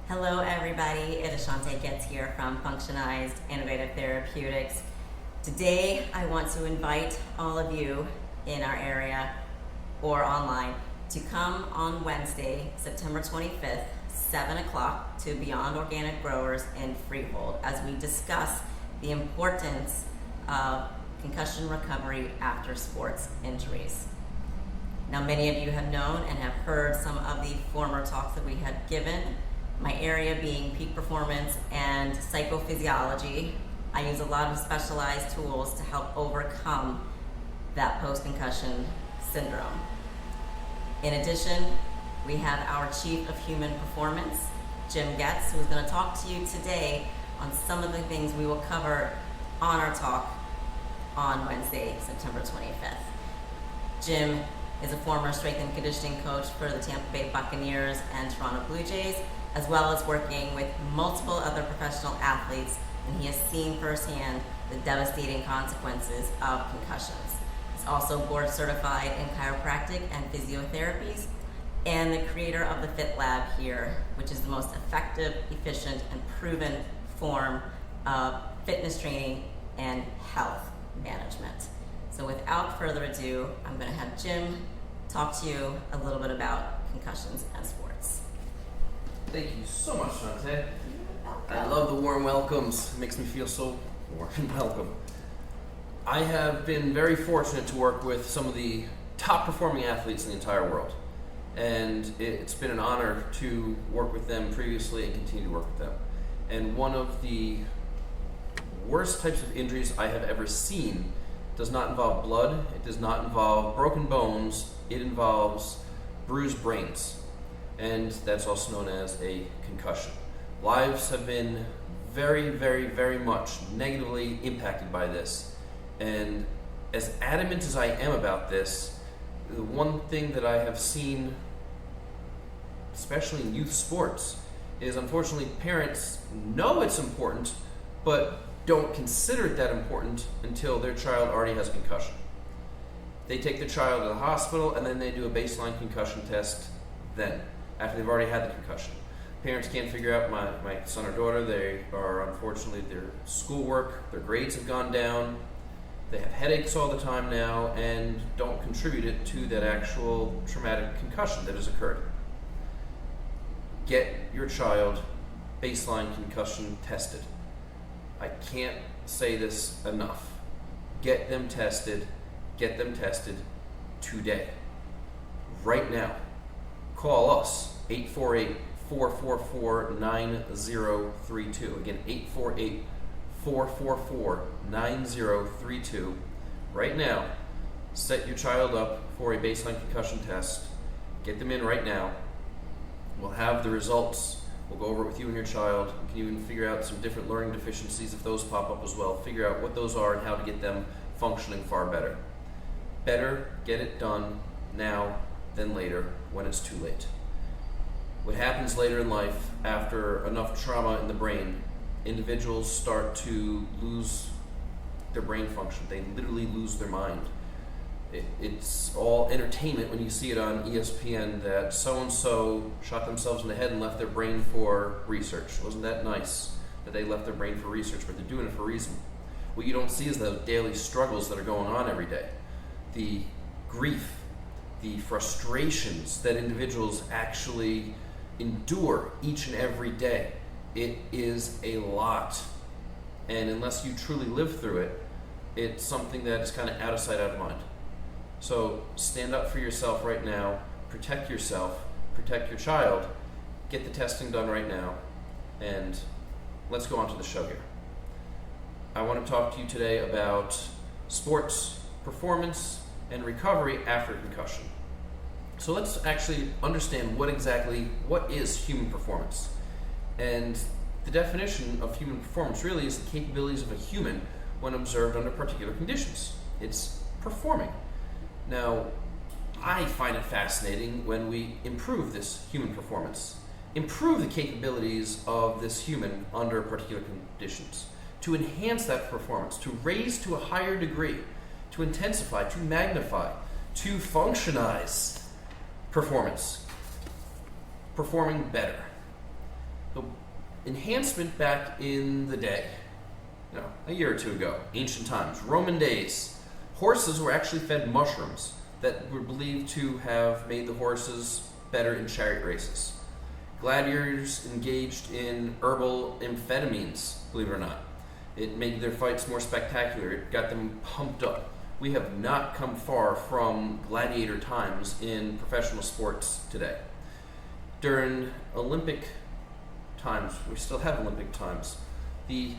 Hello everybody, it is Chantea Goetz here from Functionised Innovative Therapeutics. Today I want to invite all of you in our area or online to come on Wednesday, September 25th, 7 o'clock to Beyond Organic Growers in Freehold as we discuss the importance of concussion recovery after sports injuries. Now, many of you have known and have heard some of the former talks that we had given. My area being peak performance and psychophysiology, I use a lot of specialized tools to help overcome that post-concussion syndrome. In addition, we have our Chief of Human Performance, Jim Goetz, who is going to talk to you today on some of the things we will cover on our talk on Wednesday, September 25th. Jim is a former strength and conditioning coach for the Tampa Bay Buccaneers and Toronto Blue Jays, as well as working with multiple other professional athletes, and he has seen firsthand the devastating consequences of concussions. He's also board certified in chiropractic and physiotherapies, and the creator of the Fit Lab here, which is the most effective, efficient, and proven form of fitness training and health management. So without further ado, I'm going to have Jim talk to you a little bit about concussions and sports. Thank you so much, Chantea. I love the warm welcomes. It makes me feel so warm and welcome. I have been very fortunate to work with some of the top performing athletes in the entire world. And it's been an honor to work with them previously and continue to work with them. And one of the worst types of injuries I have ever seen does not involve blood, it does not involve broken bones, it involves bruised brains. And that's also known as a concussion. Lives have been very, very, very much negatively impacted by this. And as adamant as I am about this, the one thing that I have seen, especially in youth sports, is unfortunately parents know it's important, but don't consider it that important until their child already has a concussion. They take their child to the hospital and then they do a baseline concussion test then, after they've already had the concussion. Parents can't figure out my son or daughter, they are unfortunately, their schoolwork, their grades have gone down, they have headaches all the time now and don't contribute it to that actual traumatic concussion that has occurred. Get your child baseline concussion tested. I can't say this enough. Get them tested today. Right now. Call us, 848-444-9032. Again, 848-444-9032. Right now, set your child up for a baseline concussion test. Get them in right now. We'll have the results. We'll go over it with you and your child. We can even figure out some different learning deficiencies if those pop up as well. Figure out what those are and how to get them functioning far better. Better get it done now than later when it's too late. What happens later in life after enough trauma in the brain, individuals start to lose their brain function. They literally lose their mind. It's all entertainment when you see it on ESPN that so-and-so shot themselves in the head and left their brain for research. Wasn't that nice that they left their brain for research, but they're doing it for a reason. What you don't see is the daily struggles that are going on every day. The grief, the frustrations that individuals actually endure each and every day. It is a lot. And unless you truly live through it, it's something that is kind of out of sight, out of mind. So stand up for yourself right now, protect yourself, protect your child, get the testing done right now, and let's go on to the show here. I want to talk to you today about sports, performance, and recovery after concussion. So let's actually understand what is human performance. And the definition of human performance really is the capabilities of a human when observed under particular conditions. It's performing. Now, I find it fascinating when we improve this human performance, improve the capabilities of this human under particular conditions, to enhance that performance, to raise to a higher degree, to intensify, to magnify, to functionize performance, performing better. The enhancement back in the day, a year or two ago, ancient times, Roman days, horses were actually fed mushrooms that were believed to have made the horses better in chariot races. Gladiators engaged in herbal amphetamines, believe it or not. It made their fights more spectacular. It got them pumped up. We have not come far from gladiator times in professional sports today. During Olympic times, we still have Olympic times, the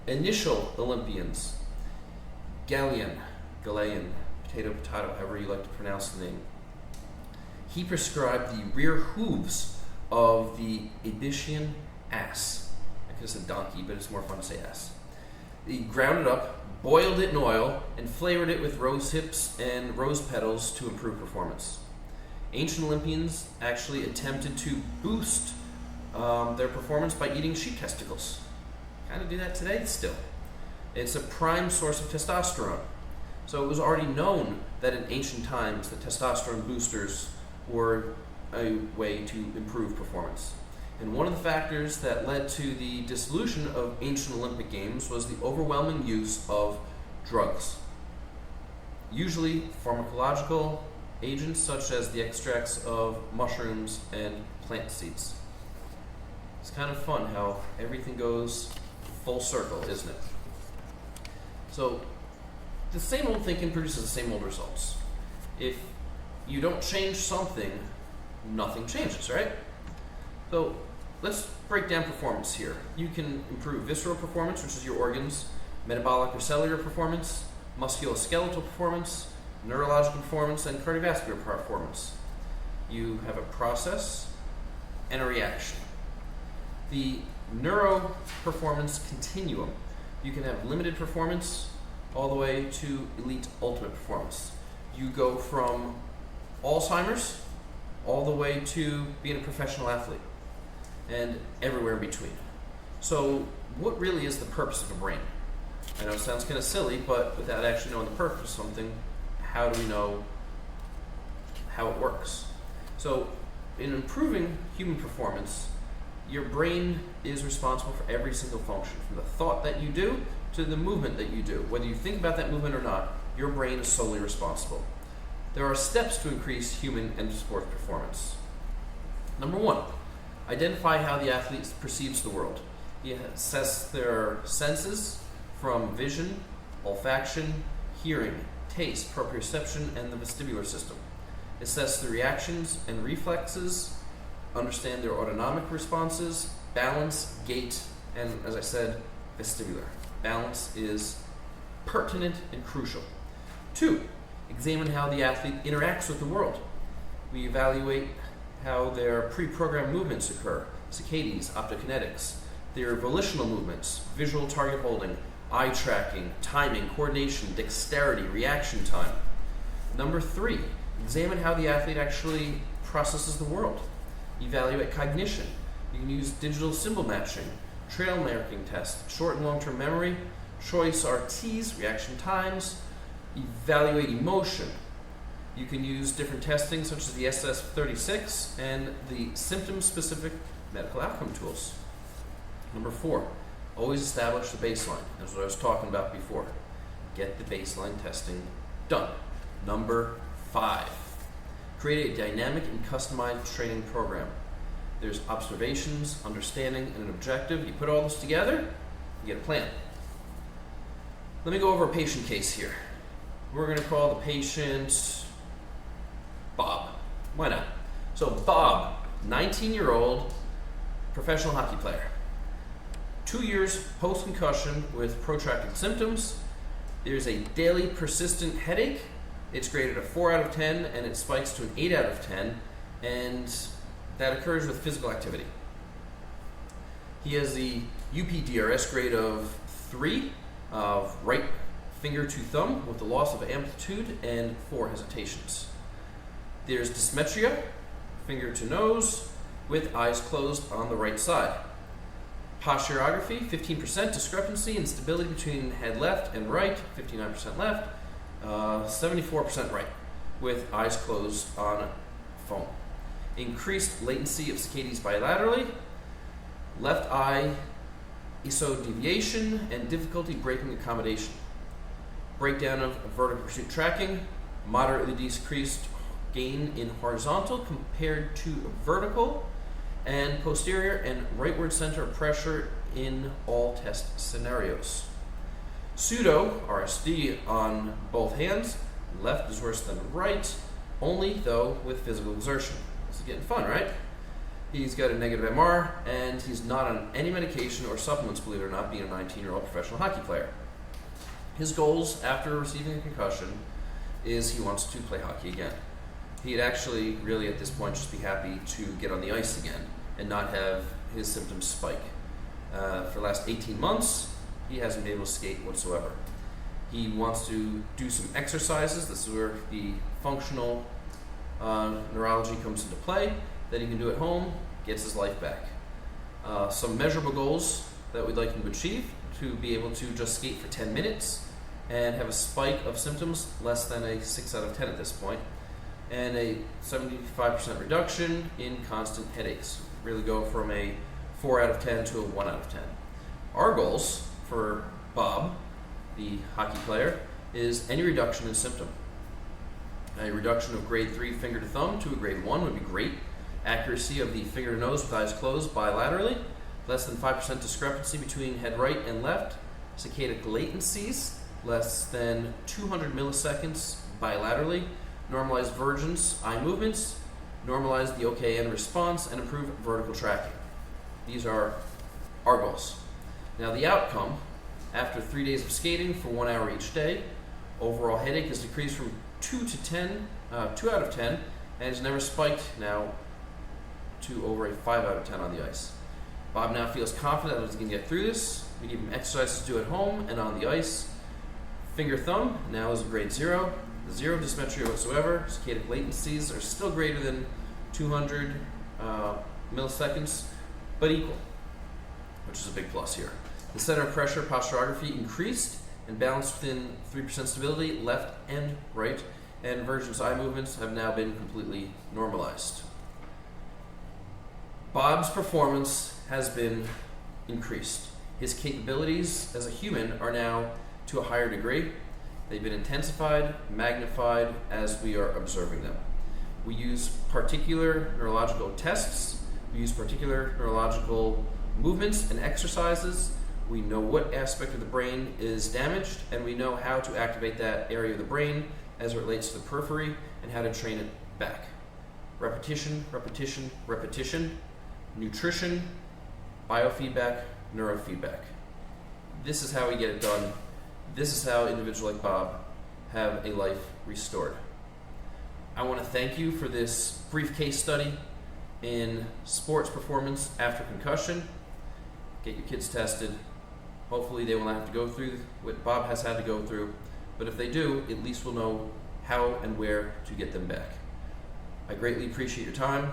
initial Olympians, Galilean, potato, however you like to pronounce the name, he prescribed the rear hooves of the Egyptian ass. I could have said donkey, but it's more fun to say ass. He ground it up, boiled it in oil, and flavored it with rose hips and rose petals to improve performance. Ancient Olympians actually attempted to boost their performance by eating sheep testicles. Kind of do that today still. It's a prime source of testosterone. So it was already known that in ancient times the testosterone boosters were a way to improve performance. And one of the factors that led to the dissolution of ancient Olympic Games was the overwhelming use of drugs. Usually pharmacological agents such as the extracts of mushrooms and plant seeds. It's kind of fun how everything goes full circle, isn't it? So the same old thinking produces the same old results. If you don't change something, nothing changes, right? So let's break down performance here. You can improve visceral performance, which is your organs, metabolic or cellular performance, musculoskeletal performance, neurological performance, and cardiovascular performance. You have a process and a reaction. The neuro performance continuum. You can have limited performance all the way to elite ultimate performance. You go from Alzheimer's all the way to being a professional athlete and everywhere in between. So what really is the purpose of a brain? I know it sounds kind of silly, but without actually knowing the purpose of something, how do we know how it works? So in improving human performance, your brain is responsible for every single function, from the thought that you do to the movement that you do. Whether you think about that movement or not, your brain is solely responsible. There are steps to increase human and sport performance. Number one, identify how the athlete perceives the world. You assess their senses from vision, olfaction, hearing, taste, proprioception, and the vestibular system. Assess the reactions and reflexes, understand their autonomic responses, balance, gait, and as I said, vestibular. Balance is pertinent and crucial. 2, examine how the athlete interacts with the world. We evaluate how their pre-programmed movements occur, saccades, optokinetics, their volitional movements, visual target holding, eye tracking, timing, coordination, dexterity, reaction time. Number 3, examine how the athlete actually processes the world. Evaluate cognition. You can use digital symbol matching, trail marking tests, short and long-term memory, choice RTs, reaction times, evaluate emotion. You can use different testing such as the SS36 and the symptom-specific medical outcome tools. Number 4, always establish the baseline. That's what I was talking about before. Get the baseline testing done. Number 5, create a dynamic and customized training program. There's observations, understanding, and an objective. You put all this together, you get a plan. Let me go over a patient case here. We're going to call the patient Bob. Why not? So Bob, 19-year-old professional hockey player. 2 years post-concussion with protracted symptoms. There's a daily persistent headache. It's graded a 4 out of 10 and it spikes to an 8 out of 10, and that occurs with physical activity. He has the UPDRS grade of 3 of right finger to thumb with the loss of amplitude and 4 hesitations. There's dysmetria, finger to nose, with eyes closed on the right side. Posturography, 15% discrepancy in stability between head left and right, 59% left, 74% right, with eyes closed on phone. Increased latency of saccades bilaterally, Left eye isodeviation and difficulty breaking accommodation. Breakdown of vertical pursuit tracking, moderately decreased gain in horizontal compared to vertical, and posterior and rightward center of pressure in all test scenarios. Pseudo RSD on both hands. Left is worse than right, only though with physical exertion. This is getting fun, right? He's got a negative MR, and he's not on any medication or supplements, believe it or not, being a 19-year-old professional hockey player. His goals after receiving a concussion is he wants to play hockey again. He'd actually really at this point just be happy to get on the ice again and not have his symptoms spike. For the last 18 months, he hasn't been able to skate whatsoever. He wants to do some exercises. This is where the functional neurology comes into play, that he can do at home, gets his life back. Some measurable goals that we'd like him to achieve: to be able to just skate for 10 minutes and have a spike of symptoms less than a 6 out of 10 at this point, and a 75% reduction in constant headaches. Really go from a 4 out of 10 to a 1 out of 10. Our goals for Bob, the hockey player, is any reduction in symptom. A reduction of grade 3 finger to thumb to a grade 1 would be great. Accuracy of the finger to nose with eyes closed bilaterally. Less than 5% discrepancy between head right and left. Saccadic latencies less than 200 milliseconds bilaterally. Normalize vergence, eye movements. Normalize the OKN response and improve vertical tracking. These are our goals. Now the outcome, after 3 days of skating for 1 hour each day, overall headache has decreased from 2 out of 10, and has never spiked now to over a 5 out of 10 on the ice. Bob now feels confident that he's going to get through this. We give him exercises to do at home and on the ice. Finger thumb now is a grade 0. Zero dysmetria whatsoever. Saccadic latencies are still greater than 200 milliseconds, but equal, which is a big plus here. The center of pressure posturography increased and balanced within 3% stability, left and right, and vergence eye movements have now been completely normalized. Bob's performance has been increased. His capabilities as a human are now to a higher degree. They've been intensified, magnified as we are observing them. We use particular neurological tests. We use particular neurological movements and exercises. We know what aspect of the brain is damaged, and we know how to activate that area of the brain as it relates to the periphery and how to train it back. Repetition, repetition, repetition. Nutrition, biofeedback, neurofeedback. This is how we get it done. This is how individuals like Bob have a life restored. I want to thank you for this brief case study in sports performance after concussion. Get your kids tested. Hopefully they will not have to go through what Bob has had to go through, but if they do, at least we'll know how and where to get them back. I greatly appreciate your time.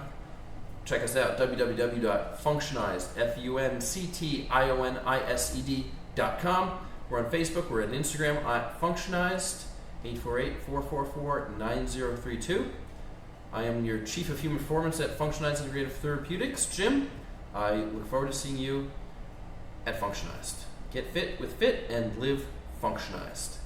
Check us out, www.functionised, functionised.com. We're on Facebook, we're on Instagram at Functionised, 848-444-9032. I am your Chief of Human Performance at Functionized Integrative Therapeutics, Jim. I look forward to seeing you at Functionized. Get fit with fit and live functionized.